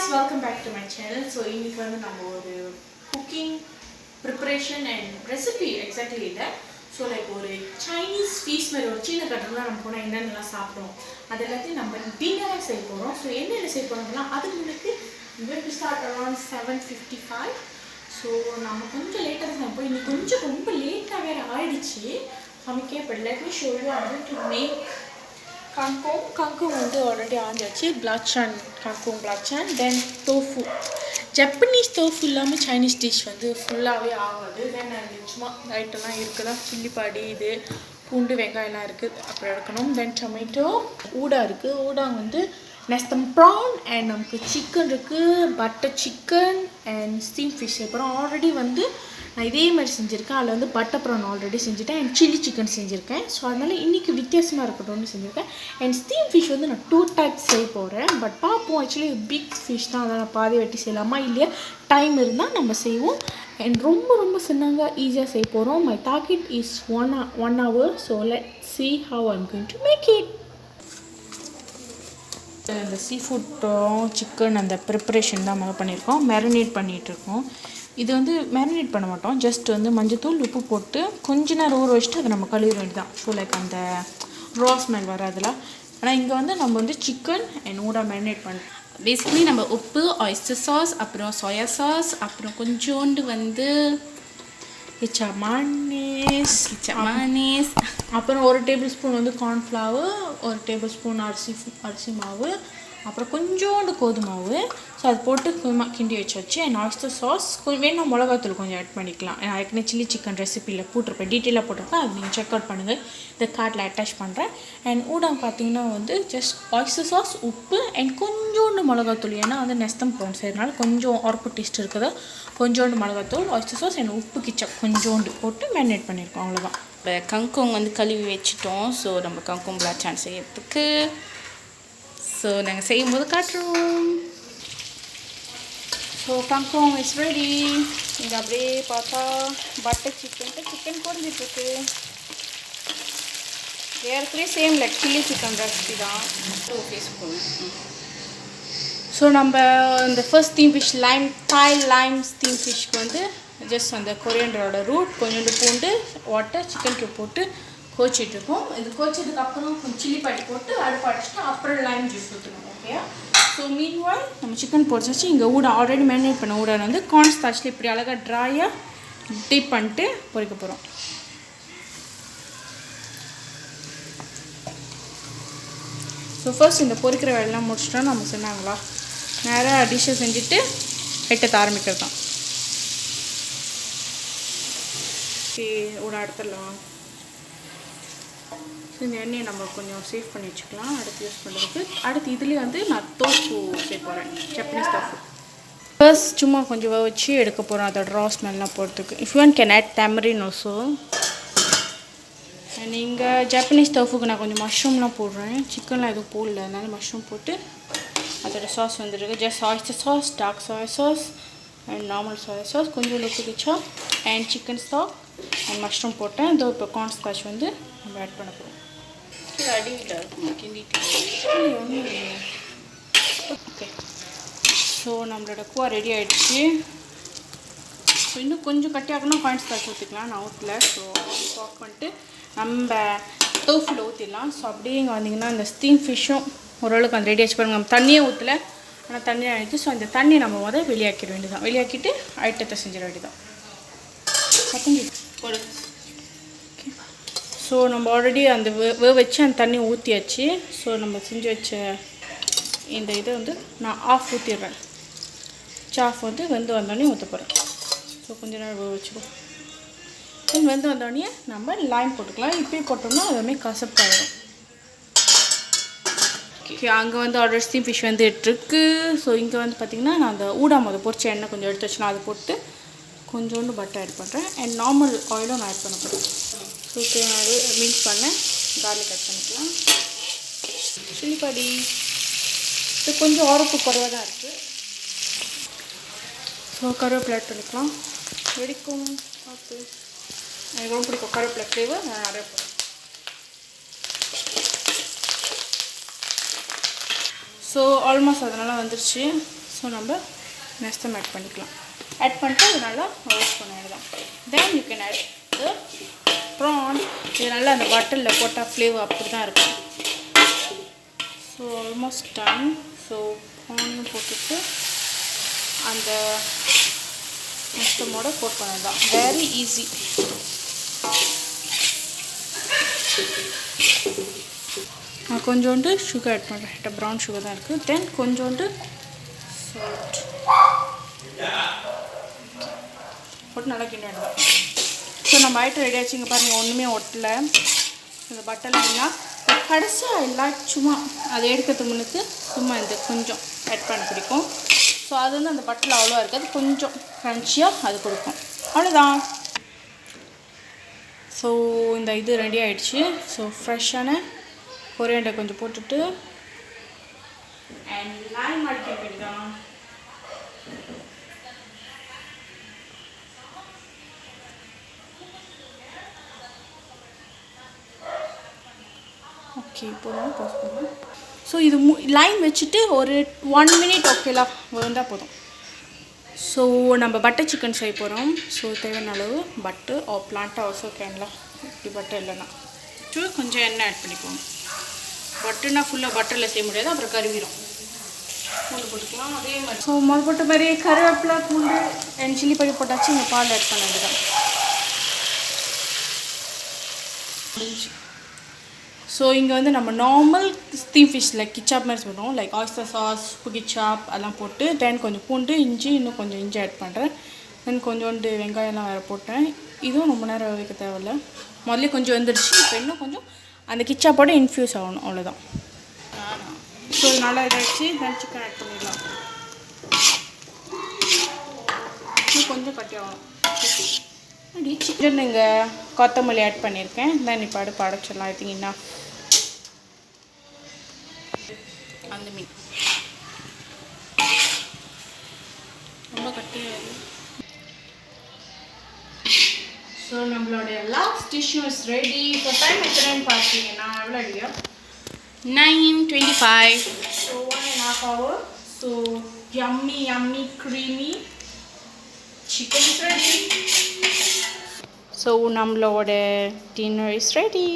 guys, welcome back to my channel. So இன்னைக்கு வந்து நம்ம ஒரு cooking preparation and recipe exactly இல்ல. So like ஒரு Chinese feast மாதிரி ஒரு சின்ன கட்டத்துல நம்ம போனா என்னென்னலாம் சாப்பிடுவோம் அது எல்லாத்தையும் நம்ம டின்னரா செய்ய போறோம். So என்னென்ன செய்ய போறோம்னா அதுக்கு முன்னாடி we will start around 7:55. So நம்ம கொஞ்சம் லேட்டா தான் போய் இன்னைக்கு கொஞ்சம் ரொம்ப லேட்டா வேற ஆயிடுச்சு. சமைக்க but let me show you how to make kangkong வந்து already ஆஞ்சாச்சு belacan kangkong belacan then tofu Japanese tofu இல்லாம Chinese dish வந்து ஃபுல்லாவே ஆகாது then அது சும்மா ஐட்டம்லாம் இருக்குதா சில்லி பாடி இது பூண்டு வெங்காயம்லாம் இருக்கு அப்புறம் எடுக்கணும் then tomato ஊடா இருக்கு ஊடா வந்து nestem prawn and நமக்கு chicken இருக்கு butter chicken and steamed fish அப்புறம் already வந்து நான் இதே மாதிரி செஞ்சிருக்கேன் அதுல வந்து பட்டர் ப்ரான் ஆல்ரெடி செஞ்சிட்டேன் and chili chicken செஞ்சிருக்கேன் சோ அதனால இன்னைக்கு வித்தியாசமா இருக்கட்டும்னு செஞ்சிருக்கேன் and steam fish வந்து நான் 2 டைப்ஸ் செய்ய போறேன் பட் பாப்போம் actually big fish தான் அத நான் பாதி வெட்டி செய்யலாமா இல்லையா டைம் இருந்தா நம்ம செய்வோம் and ரொம்ப சின்னங்க ஈஸியா செய்ய போறோம் my target is 1 hour so let's see how I'm going to make it the seafood chicken and the preparation தான் நம்ம பண்ணிருக்கோம் marinate பண்ணிட்டு இருக்கோம் இது வந்து marinate பண்ண மாட்டோம் just வந்து மஞ்சள் தூள் உப்பு போட்டு கொஞ்ச நேரம் ஊற வச்சிட்டு அத நம்ம கழுவிட வேண்டியதான் so like அந்த raw smell வராதுல ஆனா இங்க வந்து நம்ம வந்து chicken and ஊடா marinate பண்ணோம் basically நம்ம உப்பு oyster sauce அப்புறம் soya sauce அப்புறம் கொஞ்சோண்டு வந்து mayonnaise அப்புறம் 1 டேபிள்ஸ்பூன் வந்து corn flour 1 டேபிள்ஸ்பூன் அரிசி மாவு அப்புறம் கொஞ்சோண்டு கோதுமை மாவு சோ அது போட்டு கிண்டி வச்சாச்சு and oyster sauce வேணா மிளகாய் தூள் கொஞ்சம் ஆட் பண்ணிக்கலாம் நான் ஏற்கனவே chili chicken ரெசிபில போட்டுருப்பேன் டீடைலா போட்டுருக்கேன் அது நீங்க செக் அவுட் பண்ணுங்க இந்த கார்ட்ல அட்டாச் பண்றேன் and ஊடம் பாத்தீங்கன்னா வந்து just oyster sauce உப்பு and கொஞ்சோண்டு மிளகாய் தூள் ஏனா வந்து நெஸ்டம் prawn செய்யறனால கொஞ்சம் ஆர்ப்பு டேஸ்ட் இருக்குது கொஞ்சோண்டு மிளகாய் தூள் oyster sauce and உப்பு கிச்சப் கொஞ்சோண்டு போட்டு மேரினேட் பண்ணிருக்கோம் அவ்வளவுதான் கங்கோங் வந்து கழுவி வெச்சிட்டோம் சோ நம்ம கங்கோங் belacan செய்யறதுக்கு so நாங்க செய்யும்போது காட்றோம் so kangkong is ready இங்க அப்படியே பார்த்தா பட்டர் chicken போட்டுட்டு இருக்கு ஏற்கனவே same like chili chicken recipe தான் 2 டீஸ்பூன் so நம்ம இந்த first steam fish Thai lime steam fish வந்து just அந்த கொரியாண்டரோட root கொஞ்சம் பூண்டு வாட்டர் chicken cube போட்டு கோச்சிட்டு இருக்கோம் இது கோச்சதுக்கு அப்புறம் கொஞ்சம் chili பாடி போட்டு அடுப்பு அடிச்சிட்டு அப்புறம் lime juice ஊத்தணும் ஓகேயா so meanwhile நம்ம chicken போடுச்சாச்சு இங்க ஊட ஆல்ரெடி மேரினேட் பண்ண ஊட வந்து corn starchல இப்படி அழகா dry-ஆ dip பண்ணிட்டு பொரிக்க போறோம் so first இந்த பொரிக்கிற வேலை எல்லாம் முடிச்சிட்டா நம்ம சொன்னாங்களா நேரா டிஷ் செஞ்சிட்டு ஐட்டத்தை ஆரம்பிக்கிறதுதான் ஓகே ஊட அடுத்தலாம் இந்த எண்ணெயை நம்ம கொஞ்சம் சேவ் பண்ணி வச்சுக்கலாம் அடுத்து யூஸ் பண்ணுறதுக்கு அடுத்து இதுலேயே வந்து நான் tofu செய்ய போகிறேன் ஜப்பனீஸ் tofu ஃபர்ஸ்ட் சும்மா கொஞ்சம் வச்சு எடுக்க போகிறோம் அதோட ரா ஸ்மெல்லாம் போகிறதுக்கு if you want can add tamarind also நீங்கள் ஜப்பனீஸ் tofuக்கு நான் கொஞ்சம் மஷ்ரூம்லாம் போடுறேன் சிக்கன்லாம் எதுவும் போடல அதனால மஷ்ரூம் போட்டு அதோட சாஸ் வந்துருக்கு just oyster sauce dark soy sauce and normal soy sauce கொஞ்சம் உப்பு Kichcha and chicken stock and mushroom போட்டேன் இதோ இப்போ corn starch வந்து நம்ம ஆட் பண்ண போகிறோம் அடிக்கிட்டா இருக்கும் கிண்டிட்டு ஓகே ஸோ நம்மளோட குவா ரெடி ஆகிடுச்சு ஸோ இன்னும் கொஞ்சம் கட்டியாக்கணும் corn starch ஊற்றிக்கலாம் நான் ஊற்றல ஸோ ஆஃப் பண்ணிட்டு நம்ம tofu ஊற்றிடலாம் ஸோ அப்படியே இங்கே வந்தீங்கன்னா இந்த ஸ்டீம் ஃபிஷ்ஷும் ஓரளவுக்கு அந்த ரெடி ஆச்சு பாருங்க நம்ம தண்ணியே ஊற்றல ஆனால் தண்ணி ஆகிடுச்சு ஸோ அந்த தண்ணி நம்ம முதல் வெளியாக்கிட வேண்டியதான் வெளியாக்கிட்டு ஐட்டத்தை செஞ்சிட வேண்டியதான் போடு ஸோ நம்ம ஆல்ரெடி அந்த வச்சு அந்த தண்ணி ஊற்றியாச்சு ஸோ நம்ம செஞ்சு வச்ச இந்த இதை வந்து நான் ஆஃப் ஊற்றிடுறேன் ஆஃப் வந்து வெந்து வந்தோடனே ஊற்ற போகிறேன் ஸோ கொஞ்ச நேரம் வச்சுக்கோ வெந்து வந்தோடனே நம்ம லைம் போட்டுக்கலாம் இப்போயே போட்டோம்னா அதுவுமே கசப்பாயிடும் ஓகே அங்கே வந்து ஆல்ரெடி ஸ்டீம் ஃபிஷ் வந்துட்டுருக்கு ஸோ இங்கே வந்து பார்த்திங்கன்னா நான் அந்த ஊடாம பொரிச்ச எண்ணெய் கொஞ்சம் எடுத்து வச்சுனா அதை போட்டு கொஞ்சோண்டு பட்டர் ஆட் பண்ணுறேன் அண்ட் நார்மல் ஆயிலும் நான் ஆட் பண்ண போகிறேன் ஸோ தேவையானது மிக்ஸ் பண்ணேன் கார்லிக் ஆட் பண்ணிக்கலாம் சில்லி பாடி இது கொஞ்சம் உரப்பு குறைவாக தான் இருக்குது ஸோ கருவேப்பிலை ஆட் பண்ணிக்கலாம் வெடிக்கும் பார்த்து எனக்கு ரொம்ப பிடிக்கும் கருவேப்பிலை ஃப்ளேவர் நான் நிறைய போடுறேன் ஸோ ஆல்மோஸ்ட் அதனால் வந்துருச்சு ஸோ நம்ம நெஸ்டம் ஆட் பண்ணிக்கலாம். ஆட் பண்ணிட்டு அது நல்லா ரோஸ்ட் பண்ணிடலாம். Then you can add the prawn. இது நல்லா அந்த பட்டரில் போட்டால் ஃப்ளேவர் அப்படி தான் இருக்கும். So almost done. So prawn போட்டுட்டு அந்த நெஸ்டமோட கோட் பண்ணிடலாம். Very easy. நான் கொஞ்சோண்டு சுகர் ஆட் பண்ணுறேன். ப்ரௌன் சுகர் தான் இருக்குது. தென் கொஞ்சோண்டு சால்ட் போட்டு நல்லா கிண்டிடலாம். ஸோ நம்ம ஐட்டம் ரெடி ஆச்சு. இங்கே பாருங்கள், ஒன்றுமே ஒட்டலை. இந்த பட்டர்னா கடைசியாக எல்லாம் சும்மா அதை எடுக்கிறதுக்கு முன்னுக்கு சும்மா இந்த கொஞ்சம் ஆட் பண்ண பிடிக்கும். ஸோ அது வந்து அந்த பட்டரில் அவ்வளோவா இருக்காது, கொஞ்சம் க்ரன்ச்சியாக அது கொடுக்கும். அவ்வளோதான். ஸோ இந்த இது ரெடி ஆகிடுச்சு. ஸோ ஃப்ரெஷ்ஷான கொரியாண்டர் கொஞ்சம் போட்டுட்டு அண்ட் லைம் அடிக்க வேண்டியதான். ஓகே, இப்போதான் பாஸ் பண்ணுவோம். ஸோ இது லைம் வச்சுட்டு ஒரு 1 minute ஓகேலா வந்தால் போதும். ஸோ நம்ம பட்டர் சிக்கன் செய்ய போகிறோம். ஸோ தேவையான அளவு பட்டர் ஆர் பிளான்ட்டாக ஆல்சோ கேன்லாம். இப்படி பட்டர் இல்லைன்னா கொஞ்சம் எண்ணெய் ஆட் பண்ணிக்குவோம். பட்டர்னா ஃபுல்லாக பட்டரில் செய்ய முடியாது, அப்புறம் கருவிடும். பூண்டு போட்டுக்கலாம் அதே மாதிரி. ஸோ முதல் போட்ட மாதிரி கருவேப்பிலை, பூண்டு அண்ட் சில்லி படி போட்டாச்சு. இந்த பால் ஆட் பண்ண வேண்டியதான். ஸோ இங்கே வந்து நம்ம நார்மல் ஸ்டீம் ஃபிஷ்ஷில் கிச்சாப் மாதிரி சொல்லுவோம். லைக் ஆயிஸ்டர் சாஸ், கிச்சாப் அதெல்லாம் போட்டு தென் கொஞ்சம் பூண்டு, இஞ்சி, இன்னும் கொஞ்சம் இஞ்சி ஆட் பண்ணுறேன். தென் கொஞ்சோண்டு வெங்காயம்லாம் வேறு போட்டேன். இதுவும் ரொம்ப நேரம் வைக்க தேவையில்லை. முதல்ல கொஞ்சம் வந்துடுச்சு. இப்போ இன்னும் கொஞ்சம் அந்த கிச்சாப்போட இன்ஃப்யூஸ் ஆகணும், அவ்வளோதான். ஸோ நல்லா இதாகிடுச்சு. தென் சிக்கன் ஆட் பண்ணிடலாம். இன்னும் கொஞ்சம் கட்டி ஆகணும். சிக்கன் இங்கே கொத்தமல்லி ஆட் பண்ணியிருக்கேன். தென் இப்போ அடுப்பு அடைச்சிடலாம். எடுத்திங்கன்னா அந்த மீன் ரொம்ப கட்டியாக. ஸோ நம்மளுடைய லாஸ்ட் டிஷ்ஷும் இஸ் ரெடி. இப்போ டைம் எத்தனைன்னு பார்த்தீங்கன்னா எவ்வளோ அடியா? 9:25. So 1.5 hour. So yummy creamy chicken is ready. So நம்மளோட டின்னர் இஸ் ரெடி.